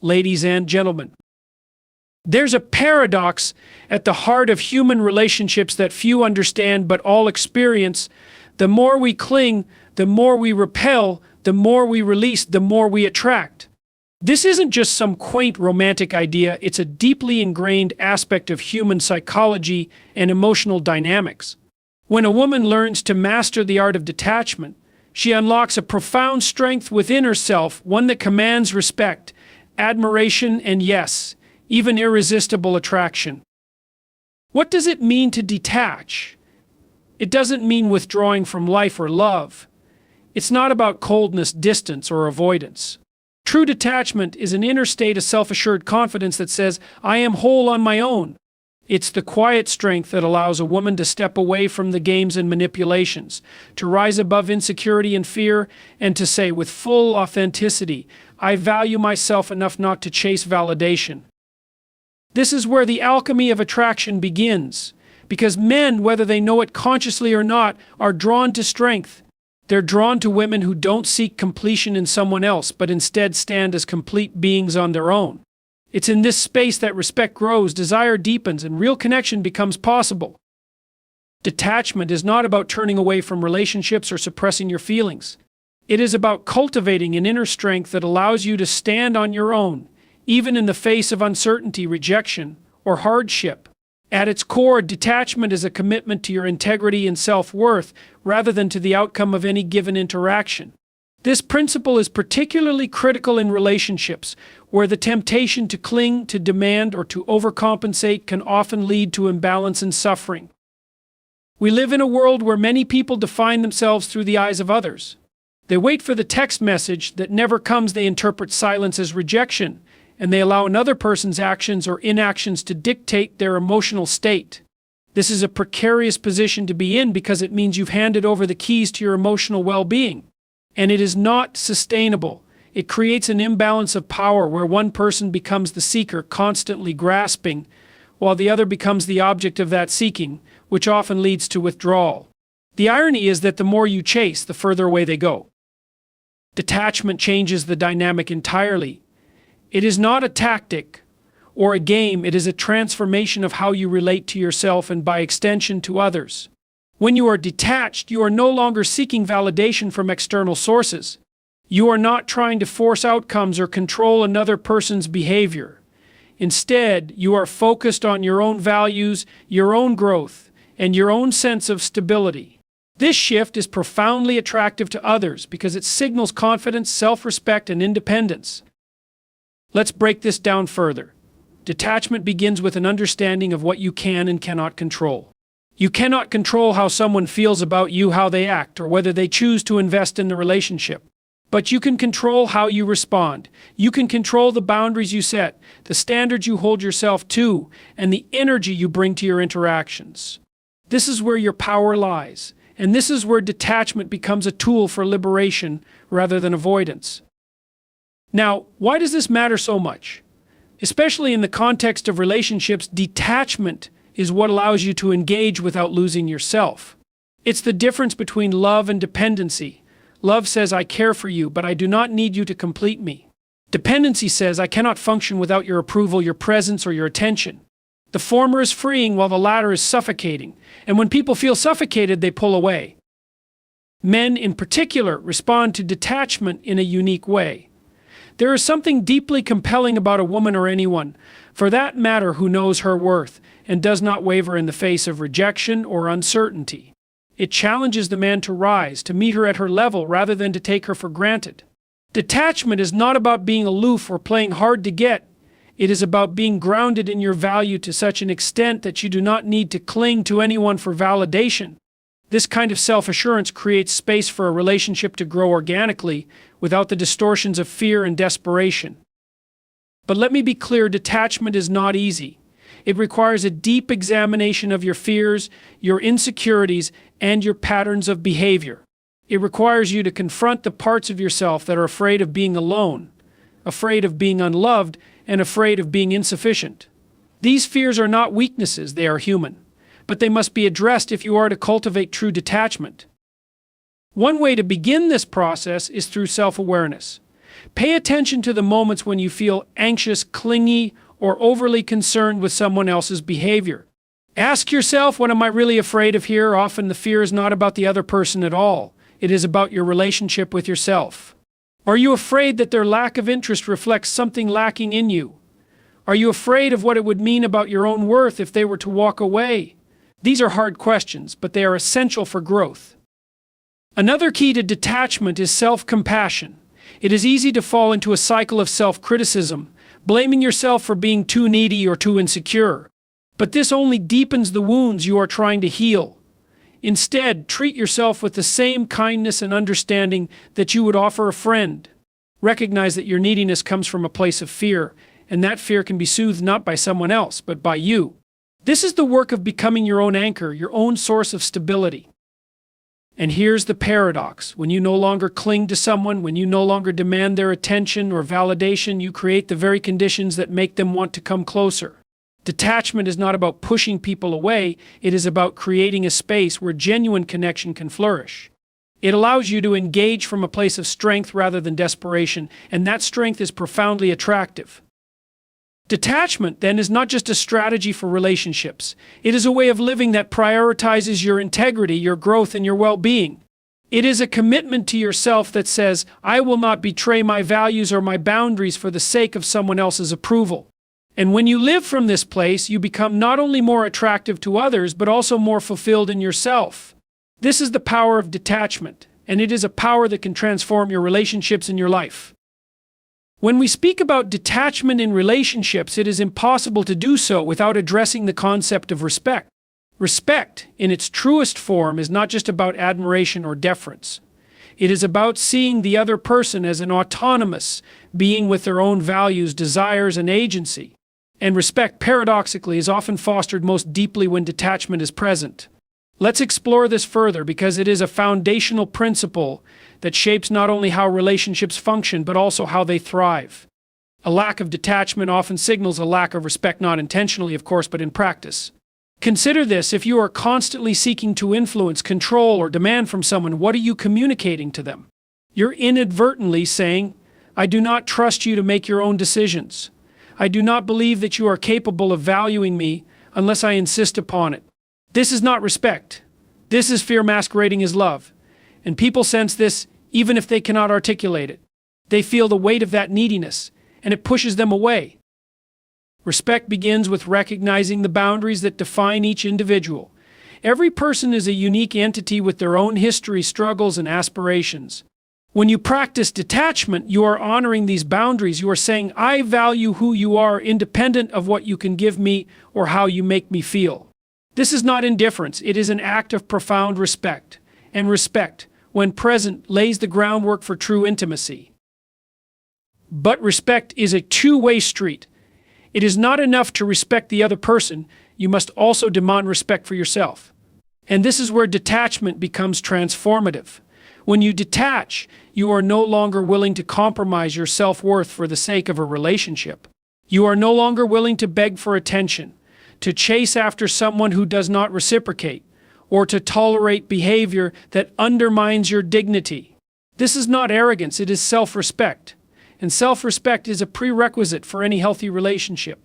ladies and gentlemen. There's a paradox at the heart of human relationships that few understand but all experience. The more we cling, the more we repel, the more we release, the more we attract. This isn't just some quaint romantic idea, it's a deeply ingrained aspect of human psychology and emotional dynamics. When a woman learns to master the art of detachment, she unlocks a profound strength within herself, one that commands respect, admiration, and yes, even irresistible attraction. What does it mean to detach? It doesn't mean withdrawing from life or love. It's not about coldness, distance, or avoidance. True detachment is an inner state of self-assured confidence that says, I am whole on my own. It's the quiet strength that allows a woman to step away from the games and manipulations, to rise above insecurity and fear, and to say with full authenticity, I value myself enough not to chase validation. This is where the alchemy of attraction begins, because men, whether they know it consciously or not, are drawn to strength. They're drawn to women who don't seek completion in someone else, but instead stand as complete beings on their own. It's in this space that respect grows, desire deepens, and real connection becomes possible. Detachment is not about turning away from relationships or suppressing your feelings. It is about cultivating an inner strength that allows you to stand on your own, even in the face of uncertainty, rejection, or hardship. At its core, detachment is a commitment to your integrity and self-worth rather than to the outcome of any given interaction. This principle is particularly critical in relationships, where the temptation to cling, to demand, or to overcompensate can often lead to imbalance and suffering. We live in a world where many people define themselves through the eyes of others. They wait for the text message that never comes. They interpret silence as rejection, and they allow another person's actions or inactions to dictate their emotional state. This is a precarious position to be in because it means you've handed over the keys to your emotional well-being. And it is not sustainable. It creates an imbalance of power where one person becomes the seeker, constantly grasping, while the other becomes the object of that seeking, which often leads to withdrawal. The irony is that the more you chase, the further away they go. Detachment changes the dynamic entirely. It is not a tactic or a game, it is a transformation of how you relate to yourself and by extension to others. When you are detached, you are no longer seeking validation from external sources. You are not trying to force outcomes or control another person's behavior. Instead, you are focused on your own values, your own growth, and your own sense of stability. This shift is profoundly attractive to others because it signals confidence, self-respect, and independence. Let's break this down further. Detachment begins with an understanding of what you can and cannot control. You cannot control how someone feels about you, how they act, or whether they choose to invest in the relationship. But you can control how you respond. You can control the boundaries you set, the standards you hold yourself to, and the energy you bring to your interactions. This is where your power lies, and this is where detachment becomes a tool for liberation rather than avoidance. Now, why does this matter so much? Especially in the context of relationships, detachment is what allows you to engage without losing yourself. It's the difference between love and dependency. Love says, I care for you, but I do not need you to complete me. Dependency says, I cannot function without your approval, your presence, or your attention. The former is freeing while the latter is suffocating, and when people feel suffocated, they pull away. Men, in particular, respond to detachment in a unique way. There is something deeply compelling about a woman or anyone, for that matter, who knows her worth and does not waver in the face of rejection or uncertainty. It challenges the man to rise, to meet her at her level rather than to take her for granted. Detachment is not about being aloof or playing hard to get. It is about being grounded in your value to such an extent that you do not need to cling to anyone for validation. This kind of self-assurance creates space for a relationship to grow organically without the distortions of fear and desperation. But let me be clear, detachment is not easy. It requires a deep examination of your fears, your insecurities, and your patterns of behavior. It requires you to confront the parts of yourself that are afraid of being alone, afraid of being unloved, and afraid of being insufficient. These fears are not weaknesses, they are human. But they must be addressed if you are to cultivate true detachment. One way to begin this process is through self-awareness. Pay attention to the moments when you feel anxious, clingy, or overly concerned with someone else's behavior. Ask yourself, what am I really afraid of here? Often the fear is not about the other person at all. It is about your relationship with yourself. Are you afraid that their lack of interest reflects something lacking in you? Are you afraid of what it would mean about your own worth if they were to walk away? These are hard questions, but they are essential for growth. Another key to detachment is self-compassion. It is easy to fall into a cycle of self-criticism, blaming yourself for being too needy or too insecure. But this only deepens the wounds you are trying to heal. Instead, treat yourself with the same kindness and understanding that you would offer a friend. Recognize that your neediness comes from a place of fear, and that fear can be soothed not by someone else, but by you. This is the work of becoming your own anchor, your own source of stability. And here's the paradox. When you no longer cling to someone, when you no longer demand their attention or validation, you create the very conditions that make them want to come closer. Detachment is not about pushing people away, it is about creating a space where genuine connection can flourish. It allows you to engage from a place of strength rather than desperation, and that strength is profoundly attractive. Detachment, then, is not just a strategy for relationships. It is a way of living that prioritizes your integrity, your growth, and your well-being. It is a commitment to yourself that says, I will not betray my values or my boundaries for the sake of someone else's approval. And when you live from this place, you become not only more attractive to others, but also more fulfilled in yourself. This is the power of detachment, and it is a power that can transform your relationships in your life. When we speak about detachment in relationships, it is impossible to do so without addressing the concept of respect. Respect, in its truest form, is not just about admiration or deference. It is about seeing the other person as an autonomous being with their own values, desires, and agency. And respect, paradoxically, is often fostered most deeply when detachment is present. Let's explore this further because it is a foundational principle that shapes not only how relationships function, but also how they thrive. A lack of detachment often signals a lack of respect, not intentionally, of course, but in practice. Consider this: if you are constantly seeking to influence, control, or demand from someone, what are you communicating to them? You're inadvertently saying, I do not trust you to make your own decisions. I do not believe that you are capable of valuing me unless I insist upon it. This is not respect. This is fear masquerading as love. And people sense this even if they cannot articulate it. They feel the weight of that neediness, and it pushes them away. Respect begins with recognizing the boundaries that define each individual. Every person is a unique entity with their own history, struggles, and aspirations. When you practice detachment, you are honoring these boundaries. You are saying, I value who you are independent of what you can give me or how you make me feel. This is not indifference. It is an act of profound respect. And respect, when present, lays the groundwork for true intimacy. But respect is a two-way street. It is not enough to respect the other person. You must also demand respect for yourself. And this is where detachment becomes transformative. When you detach, you are no longer willing to compromise your self-worth for the sake of a relationship. You are no longer willing to beg for attention, to chase after someone who does not reciprocate, or to tolerate behavior that undermines your dignity. This is not arrogance, it is self-respect. And self-respect is a prerequisite for any healthy relationship.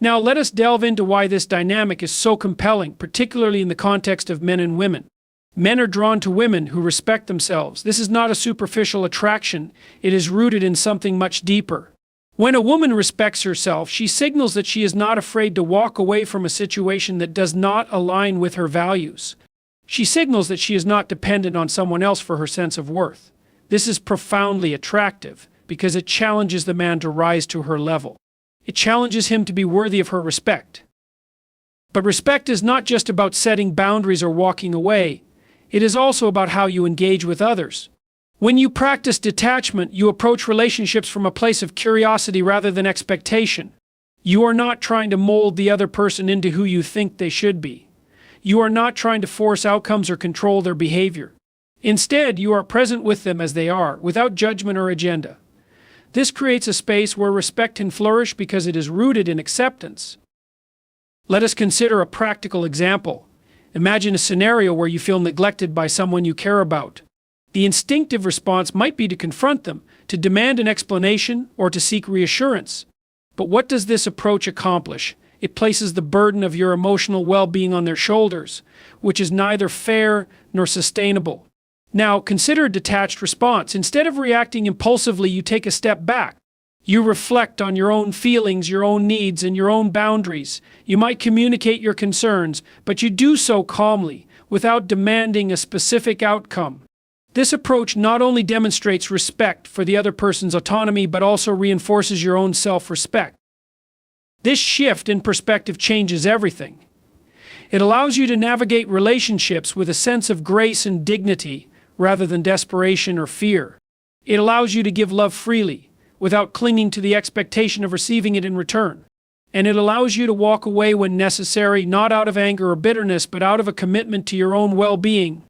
Now let us delve into why this dynamic is so compelling, particularly in the context of men and women. Men are drawn to women who respect themselves. This is not a superficial attraction, it is rooted in something much deeper. When a woman respects herself, she signals that she is not afraid to walk away from a situation that does not align with her values. She signals that she is not dependent on someone else for her sense of worth. This is profoundly attractive because it challenges the man to rise to her level. It challenges him to be worthy of her respect. But respect is not just about setting boundaries or walking away. It is also about how you engage with others. When you practice detachment, you approach relationships from a place of curiosity rather than expectation. You are not trying to mold the other person into who you think they should be. You are not trying to force outcomes or control their behavior. Instead, you are present with them as they are, without judgment or agenda. This creates a space where respect can flourish because it is rooted in acceptance. Let us consider a practical example. Imagine a scenario where you feel neglected by someone you care about. The instinctive response might be to confront them, to demand an explanation, or to seek reassurance. But what does this approach accomplish? It places the burden of your emotional well-being on their shoulders, which is neither fair nor sustainable. Now, consider a detached response. Instead of reacting impulsively, you take a step back. You reflect on your own feelings, your own needs, and your own boundaries. You might communicate your concerns, but you do so calmly, without demanding a specific outcome. This approach not only demonstrates respect for the other person's autonomy, but also reinforces your own self-respect. This shift in perspective changes everything. It allows you to navigate relationships with a sense of grace and dignity, rather than desperation or fear. It allows you to give love freely, without clinging to the expectation of receiving it in return. And it allows you to walk away when necessary, not out of anger or bitterness, but out of a commitment to your own well-being.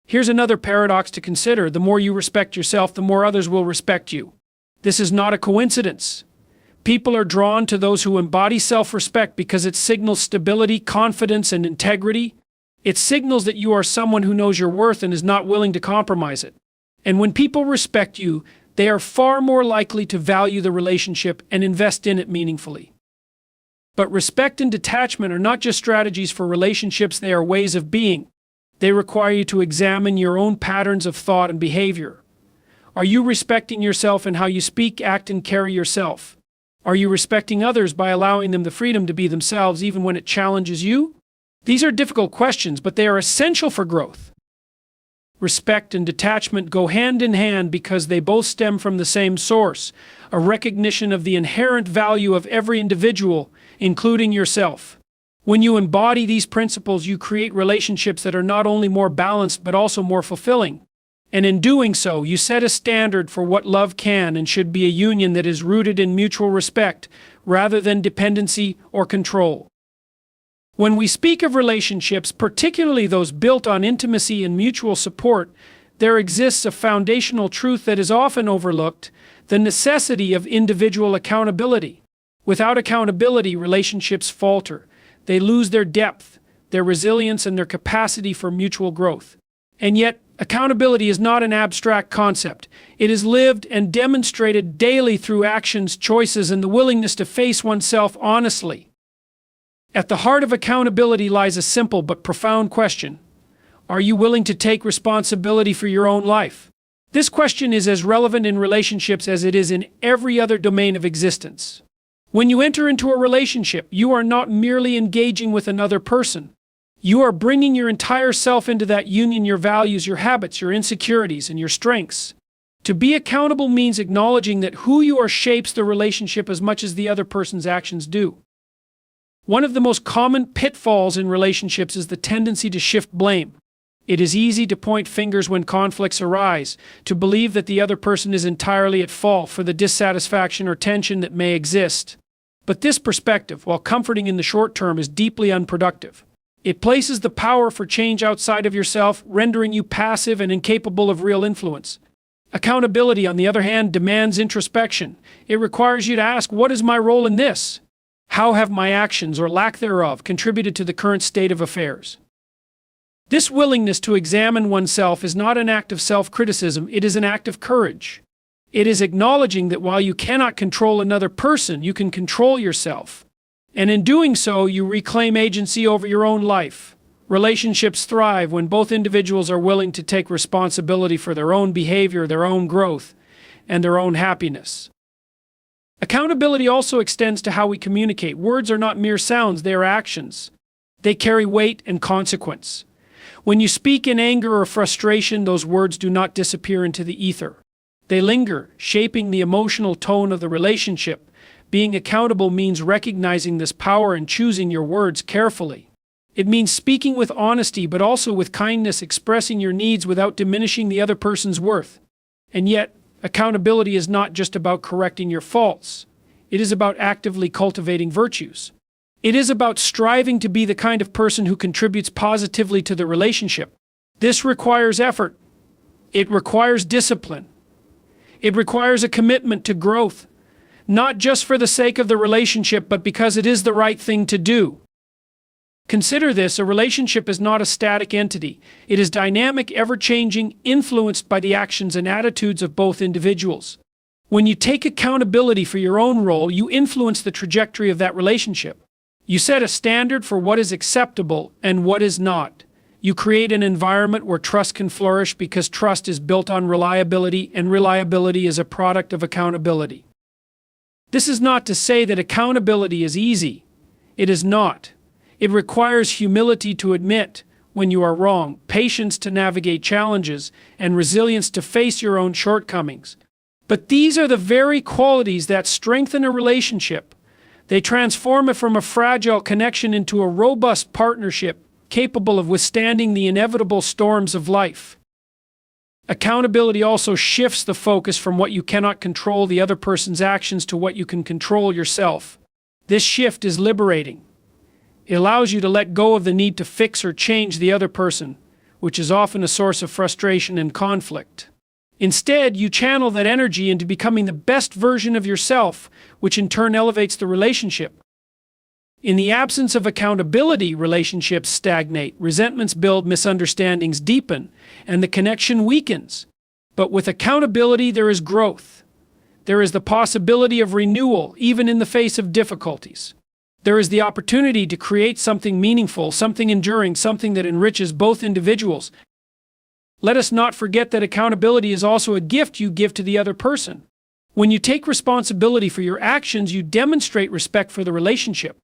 Here's another paradox to consider. The more you respect yourself, the more others will respect you. This is not a coincidence. People are drawn to those who embody self-respect because it signals stability, confidence, and integrity. It signals that you are someone who knows your worth and is not willing to compromise it. And when people respect you, they are far more likely to value the relationship and invest in it meaningfully. But respect and detachment are not just strategies for relationships, they are ways of being. They require you to examine your own patterns of thought and behavior. Are you respecting yourself in how you speak, act, and carry yourself? Are you respecting others by allowing them the freedom to be themselves even when it challenges you? These are difficult questions, but they are essential for growth. Respect and detachment go hand in hand because they both stem from the same source, a recognition of the inherent value of every individual, including yourself. When you embody these principles, you create relationships that are not only more balanced but also more fulfilling. And in doing so, you set a standard for what love can and should be, a union that is rooted in mutual respect rather than dependency or control. When we speak of relationships, particularly those built on intimacy and mutual support, there exists a foundational truth that is often overlooked: the necessity of individual accountability. Without accountability, relationships falter. They lose their depth, their resilience, and their capacity for mutual growth. And yet, accountability is not an abstract concept. It is lived and demonstrated daily through actions, choices, and the willingness to face oneself honestly. At the heart of accountability lies a simple but profound question. Are you willing to take responsibility for your own life? This question is as relevant in relationships as it is in every other domain of existence. When you enter into a relationship, you are not merely engaging with another person. You are bringing your entire self into that union: your values, your habits, your insecurities, and your strengths. To be accountable means acknowledging that who you are shapes the relationship as much as the other person's actions do. One of the most common pitfalls in relationships is the tendency to shift blame. It is easy to point fingers when conflicts arise, to believe that the other person is entirely at fault for the dissatisfaction or tension that may exist. But this perspective, while comforting in the short term, is deeply unproductive. It places the power for change outside of yourself, rendering you passive and incapable of real influence. Accountability, on the other hand, demands introspection. It requires you to ask, what is my role in this? How have my actions, or lack thereof, contributed to the current state of affairs? This willingness to examine oneself is not an act of self-criticism, it is an act of courage. It is acknowledging that while you cannot control another person, you can control yourself. And in doing so, you reclaim agency over your own life. Relationships thrive when both individuals are willing to take responsibility for their own behavior, their own growth, and their own happiness. Accountability also extends to how we communicate. Words are not mere sounds, they are actions. They carry weight and consequence. When you speak in anger or frustration, those words do not disappear into the ether. They linger, shaping the emotional tone of the relationship. Being accountable means recognizing this power and choosing your words carefully. It means speaking with honesty but also with kindness, expressing your needs without diminishing the other person's worth. And yet, accountability is not just about correcting your faults. It is about actively cultivating virtues. It is about striving to be the kind of person who contributes positively to the relationship. This requires effort. It requires discipline. It requires a commitment to growth, not just for the sake of the relationship, but because it is the right thing to do. Consider this: a relationship is not a static entity. It is dynamic, ever-changing, influenced by the actions and attitudes of both individuals. When you take accountability for your own role, you influence the trajectory of that relationship. You set a standard for what is acceptable and what is not. You create an environment where trust can flourish, because trust is built on reliability, and reliability is a product of accountability. This is not to say that accountability is easy. It is not. It requires humility to admit when you are wrong, patience to navigate challenges, and resilience to face your own shortcomings. But these are the very qualities that strengthen a relationship. They transform it from a fragile connection into a robust partnership, capable of withstanding the inevitable storms of life. Accountability also shifts the focus from what you cannot control, the other person's actions, to what you can control, yourself. This shift is liberating. It allows you to let go of the need to fix or change the other person, which is often a source of frustration and conflict. Instead, you channel that energy into becoming the best version of yourself, which in turn elevates the relationship. In the absence of accountability, relationships stagnate, resentments build, misunderstandings deepen, and the connection weakens. But with accountability, there is growth. There is the possibility of renewal, even in the face of difficulties. There is the opportunity to create something meaningful, something enduring, something that enriches both individuals. Let us not forget that accountability is also a gift you give to the other person. When you take responsibility for your actions, you demonstrate respect for the relationship.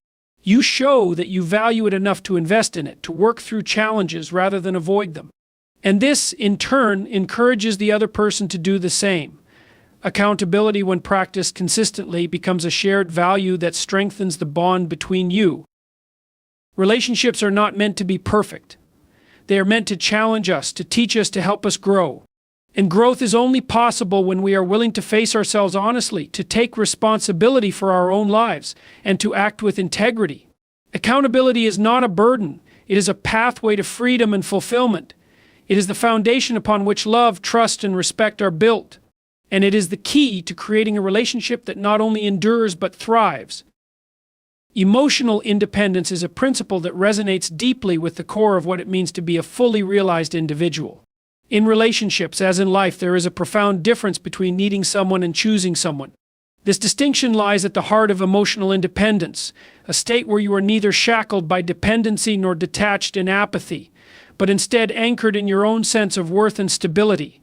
You show that you value it enough to invest in it, to work through challenges rather than avoid them. And this, in turn, encourages the other person to do the same. Accountability, when practiced consistently, becomes a shared value that strengthens the bond between you. Relationships are not meant to be perfect. They are meant to challenge us, to teach us, to help us grow. And growth is only possible when we are willing to face ourselves honestly, to take responsibility for our own lives, and to act with integrity. Accountability is not a burden. It is a pathway to freedom and fulfillment. It is the foundation upon which love, trust, and respect are built. And it is the key to creating a relationship that not only endures but thrives. Emotional independence is a principle that resonates deeply with the core of what it means to be a fully realized individual. In relationships, as in life, there is a profound difference between needing someone and choosing someone. This distinction lies at the heart of emotional independence, a state where you are neither shackled by dependency nor detached in apathy, but instead anchored in your own sense of worth and stability.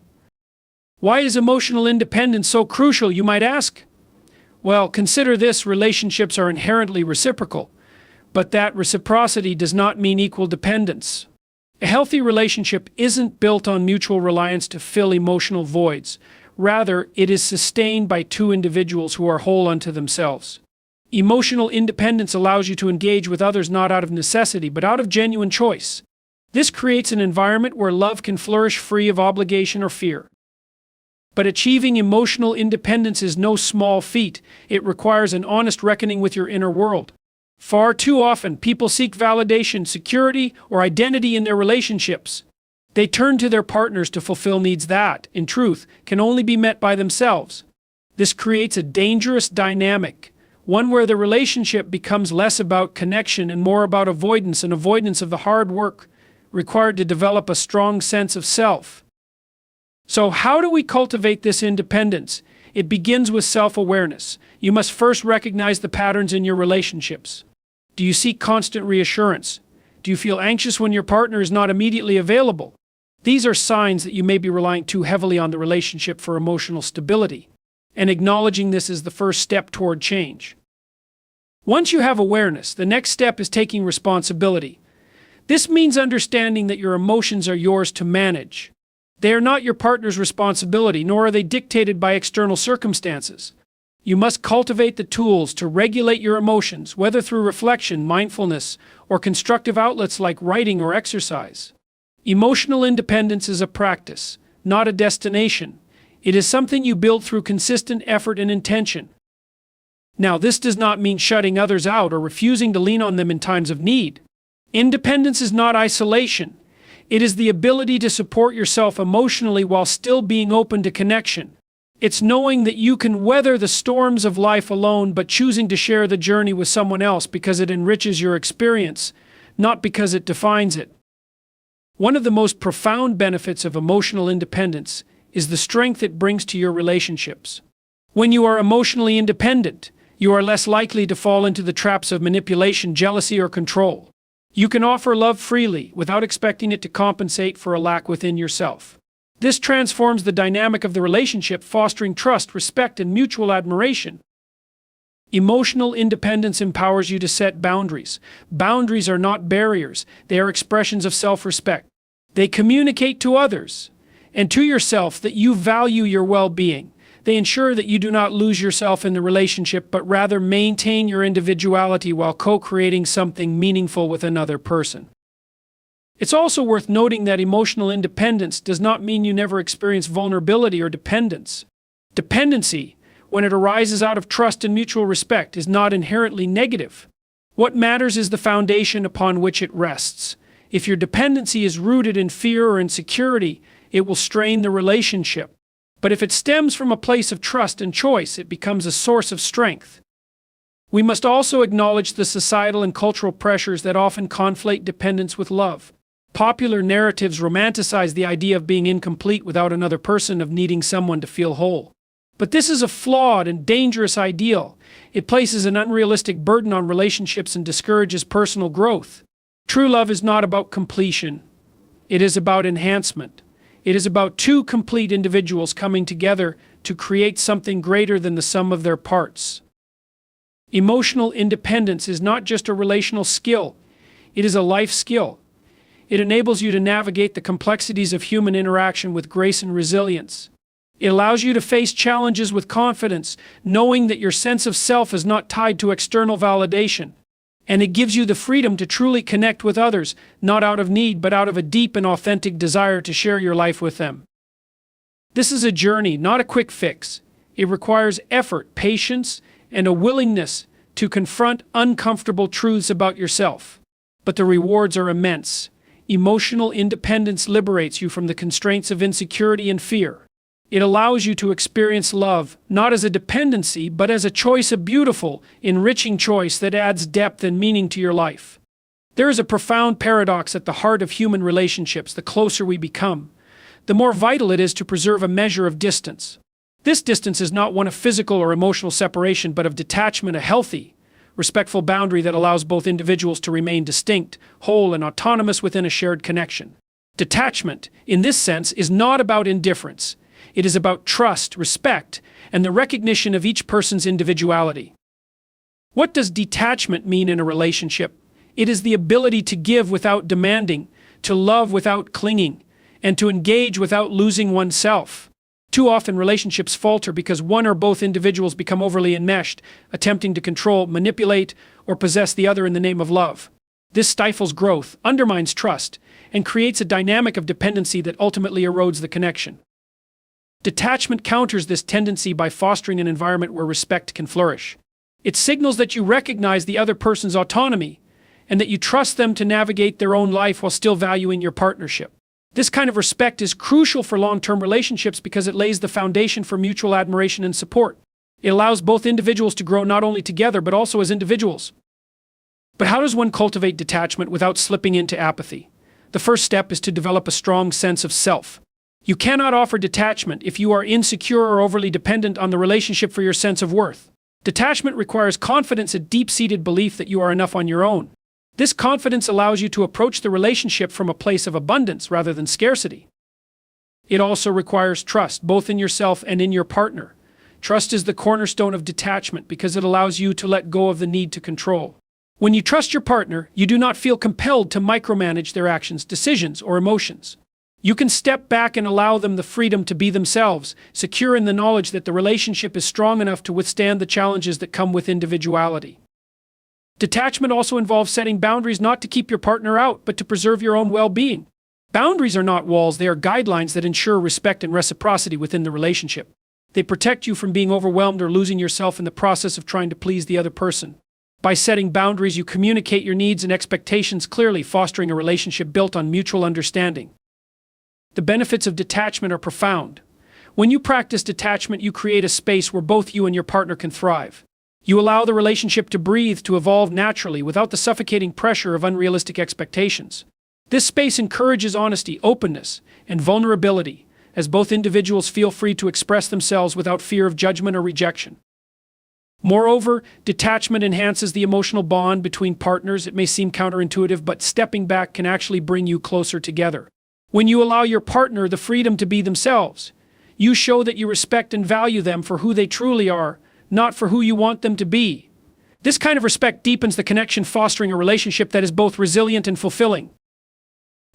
Why is emotional independence so crucial, you might ask? Well, consider this: relationships are inherently reciprocal, but that reciprocity does not mean equal dependence. A healthy relationship isn't built on mutual reliance to fill emotional voids. Rather, it is sustained by two individuals who are whole unto themselves. Emotional independence allows you to engage with others not out of necessity, but out of genuine choice. This creates an environment where love can flourish, free of obligation or fear. But achieving emotional independence is no small feat. It requires an honest reckoning with your inner world. Far too often, people seek validation, security, or identity in their relationships. They turn to their partners to fulfill needs that, in truth, can only be met by themselves. This creates a dangerous dynamic, one where the relationship becomes less about connection and more about avoidance, and avoidance of the hard work required to develop a strong sense of self. So how do we cultivate this independence? It begins with self-awareness. You must first recognize the patterns in your relationships. Do you seek constant reassurance? Do you feel anxious when your partner is not immediately available? These are signs that you may be relying too heavily on the relationship for emotional stability, and acknowledging this is the first step toward change. Once you have awareness, the next step is taking responsibility. This means understanding that your emotions are yours to manage. They are not your partner's responsibility, nor are they dictated by external circumstances. You must cultivate the tools to regulate your emotions, whether through reflection, mindfulness, or constructive outlets like writing or exercise. Emotional independence is a practice, not a destination. It is something you build through consistent effort and intention. Now, this does not mean shutting others out or refusing to lean on them in times of need. Independence is not isolation. It is the ability to support yourself emotionally while still being open to connection. It's knowing that you can weather the storms of life alone, but choosing to share the journey with someone else because it enriches your experience, not because it defines it. One of the most profound benefits of emotional independence is the strength it brings to your relationships. When you are emotionally independent, you are less likely to fall into the traps of manipulation, jealousy, or control. You can offer love freely without expecting it to compensate for a lack within yourself. This transforms the dynamic of the relationship, fostering trust, respect, and mutual admiration. Emotional independence empowers you to set boundaries. Boundaries are not barriers, they are expressions of self-respect. They communicate to others and to yourself that you value your well-being. They ensure that you do not lose yourself in the relationship, but rather maintain your individuality while co-creating something meaningful with another person. It's also worth noting that emotional independence does not mean you never experience vulnerability or dependence. Dependency, when it arises out of trust and mutual respect, is not inherently negative. What matters is the foundation upon which it rests. If your dependency is rooted in fear or insecurity, it will strain the relationship. But if it stems from a place of trust and choice, it becomes a source of strength. We must also acknowledge the societal and cultural pressures that often conflate dependence with love. Popular narratives romanticize the idea of being incomplete without another person, of needing someone to feel whole. But this is a flawed and dangerous ideal. It places an unrealistic burden on relationships and discourages personal growth. True love is not about completion. It is about enhancement. It is about two complete individuals coming together to create something greater than the sum of their parts. Emotional independence is not just a relational skill. It is a life skill. It enables you to navigate the complexities of human interaction with grace and resilience. It allows you to face challenges with confidence, knowing that your sense of self is not tied to external validation. And it gives you the freedom to truly connect with others, not out of need, but out of a deep and authentic desire to share your life with them. This is a journey, not a quick fix. It requires effort, patience, and a willingness to confront uncomfortable truths about yourself. But the rewards are immense. Emotional independence liberates you from the constraints of insecurity and fear. It allows you to experience love, not as a dependency, but as a choice, a beautiful, enriching choice that adds depth and meaning to your life. There is a profound paradox at the heart of human relationships. The closer we become, the more vital it is to preserve a measure of distance. This distance is not one of physical or emotional separation, but of detachment, a healthy, respectful boundary that allows both individuals to remain distinct, whole, and autonomous within a shared connection. Detachment, in this sense, is not about indifference. It is about trust, respect, and the recognition of each person's individuality. What does detachment mean in a relationship? It is the ability to give without demanding, to love without clinging, and to engage without losing oneself. Too often relationships falter because one or both individuals become overly enmeshed, attempting to control, manipulate, or possess the other in the name of love. This stifles growth, undermines trust, and creates a dynamic of dependency that ultimately erodes the connection. Detachment counters this tendency by fostering an environment where respect can flourish. It signals that you recognize the other person's autonomy and that you trust them to navigate their own life while still valuing your partnership. This kind of respect is crucial for long-term relationships because it lays the foundation for mutual admiration and support. It allows both individuals to grow not only together but also as individuals. But how does one cultivate detachment without slipping into apathy? The first step is to develop a strong sense of self. You cannot offer detachment if you are insecure or overly dependent on the relationship for your sense of worth. Detachment requires confidence, a deep-seated belief that you are enough on your own. This confidence allows you to approach the relationship from a place of abundance rather than scarcity. It also requires trust, both in yourself and in your partner. Trust is the cornerstone of detachment because it allows you to let go of the need to control. When you trust your partner, you do not feel compelled to micromanage their actions, decisions, or emotions. You can step back and allow them the freedom to be themselves, secure in the knowledge that the relationship is strong enough to withstand the challenges that come with individuality. Detachment also involves setting boundaries, not to keep your partner out, but to preserve your own well-being. Boundaries are not walls, they are guidelines that ensure respect and reciprocity within the relationship. They protect you from being overwhelmed or losing yourself in the process of trying to please the other person. By setting boundaries, you communicate your needs and expectations clearly, fostering a relationship built on mutual understanding. The benefits of detachment are profound. When you practice detachment, you create a space where both you and your partner can thrive. You allow the relationship to breathe, to evolve naturally without the suffocating pressure of unrealistic expectations. This space encourages honesty, openness, and vulnerability, as both individuals feel free to express themselves without fear of judgment or rejection. Moreover, detachment enhances the emotional bond between partners. It may seem counterintuitive, but stepping back can actually bring you closer together. When you allow your partner the freedom to be themselves, you show that you respect and value them for who they truly are, not for who you want them to be. This kind of respect deepens the connection, fostering a relationship that is both resilient and fulfilling.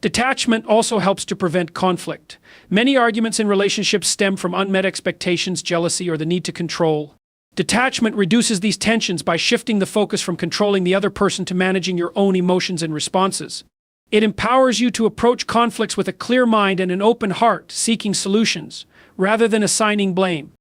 Detachment also helps to prevent conflict. Many arguments in relationships stem from unmet expectations, jealousy, or the need to control. Detachment reduces these tensions by shifting the focus from controlling the other person to managing your own emotions and responses. It empowers you to approach conflicts with a clear mind and an open heart, seeking solutions, rather than assigning blame.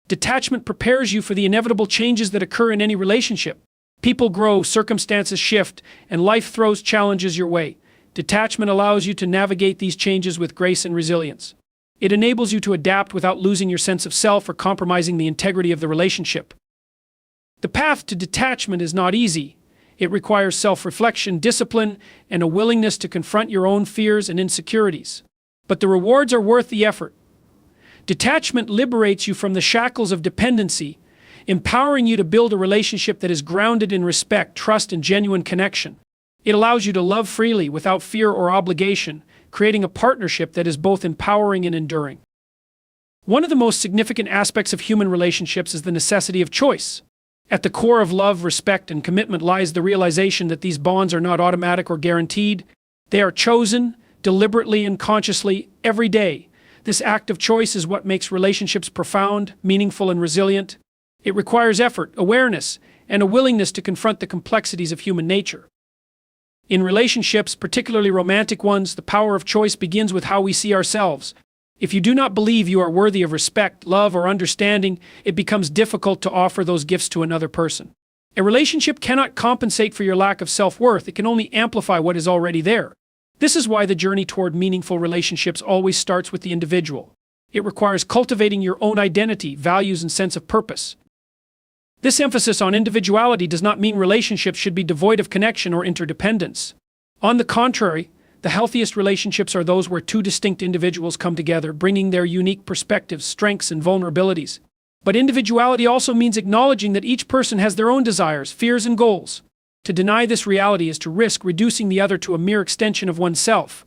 Detachment prepares you for the inevitable changes that occur in any relationship. People grow, circumstances shift, and life throws challenges your way. Detachment allows you to navigate these changes with grace and resilience. It enables you to adapt without losing your sense of self or compromising the integrity of the relationship. The path to detachment is not easy. It requires self-reflection, discipline, and a willingness to confront your own fears and insecurities. But the rewards are worth the effort. Detachment liberates you from the shackles of dependency, empowering you to build a relationship that is grounded in respect, trust, and genuine connection. It allows you to love freely without fear or obligation, creating a partnership that is both empowering and enduring. One of the most significant aspects of human relationships is the necessity of choice. At the core of love, respect, and commitment lies the realization that these bonds are not automatic or guaranteed. They are chosen, deliberately and consciously, every day. This act of choice is what makes relationships profound, meaningful, and resilient. It requires effort, awareness, and a willingness to confront the complexities of human nature. In relationships, particularly romantic ones, the power of choice begins with how we see ourselves. If you do not believe you are worthy of respect, love, or understanding, it becomes difficult to offer those gifts to another person. A relationship cannot compensate for your lack of self-worth. It can only amplify what is already there. This is why the journey toward meaningful relationships always starts with the individual. It requires cultivating your own identity, values, and sense of purpose. This emphasis on individuality does not mean relationships should be devoid of connection or interdependence. On the contrary, the healthiest relationships are those where two distinct individuals come together, bringing their unique perspectives, strengths, and vulnerabilities. But individuality also means acknowledging that each person has their own desires, fears, and goals. To deny this reality is to risk reducing the other to a mere extension of oneself.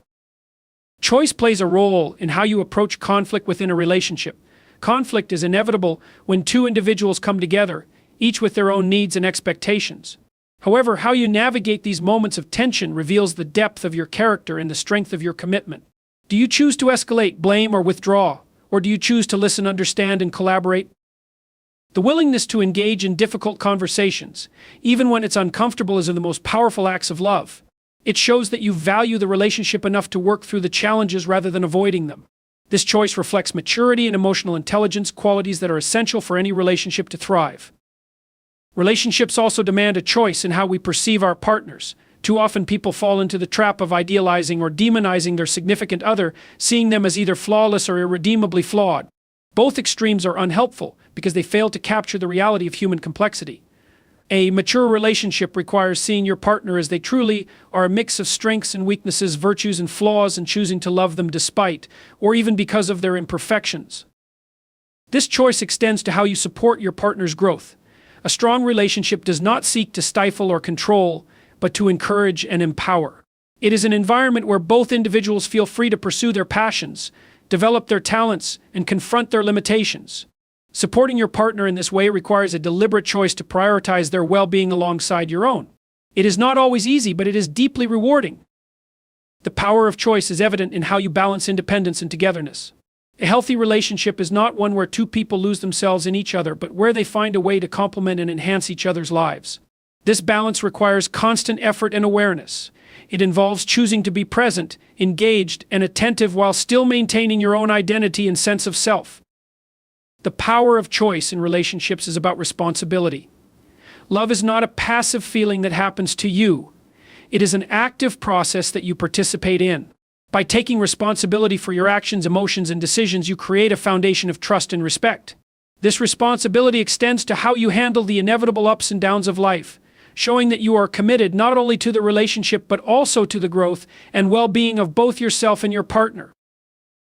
Choice plays a role in how you approach conflict within a relationship. Conflict is inevitable when two individuals come together, each with their own needs and expectations. However, how you navigate these moments of tension reveals the depth of your character and the strength of your commitment. Do you choose to escalate, blame, or withdraw? Or do you choose to listen, understand, and collaborate? The willingness to engage in difficult conversations, even when it's uncomfortable, is one of the most powerful acts of love. It shows that you value the relationship enough to work through the challenges rather than avoiding them. This choice reflects maturity and emotional intelligence, qualities that are essential for any relationship to thrive. Relationships also demand a choice in how we perceive our partners. Too often people fall into the trap of idealizing or demonizing their significant other, seeing them as either flawless or irredeemably flawed. Both extremes are unhelpful because they fail to capture the reality of human complexity. A mature relationship requires seeing your partner as they truly are, a mix of strengths and weaknesses, virtues and flaws, and choosing to love them despite, or even because of their imperfections. This choice extends to how you support your partner's growth. A strong relationship does not seek to stifle or control, but to encourage and empower. It is an environment where both individuals feel free to pursue their passions, develop their talents, and confront their limitations. Supporting your partner in this way requires a deliberate choice to prioritize their well-being alongside your own. It is not always easy, but it is deeply rewarding. The power of choice is evident in how you balance independence and togetherness. A healthy relationship is not one where two people lose themselves in each other, but where they find a way to complement and enhance each other's lives. This balance requires constant effort and awareness. It involves choosing to be present, engaged, and attentive while still maintaining your own identity and sense of self. The power of choice in relationships is about responsibility. Love is not a passive feeling that happens to you. It is an active process that you participate in. By taking responsibility for your actions, emotions, and decisions, you create a foundation of trust and respect. This responsibility extends to how you handle the inevitable ups and downs of life, showing that you are committed not only to the relationship but also to the growth and well-being of both yourself and your partner.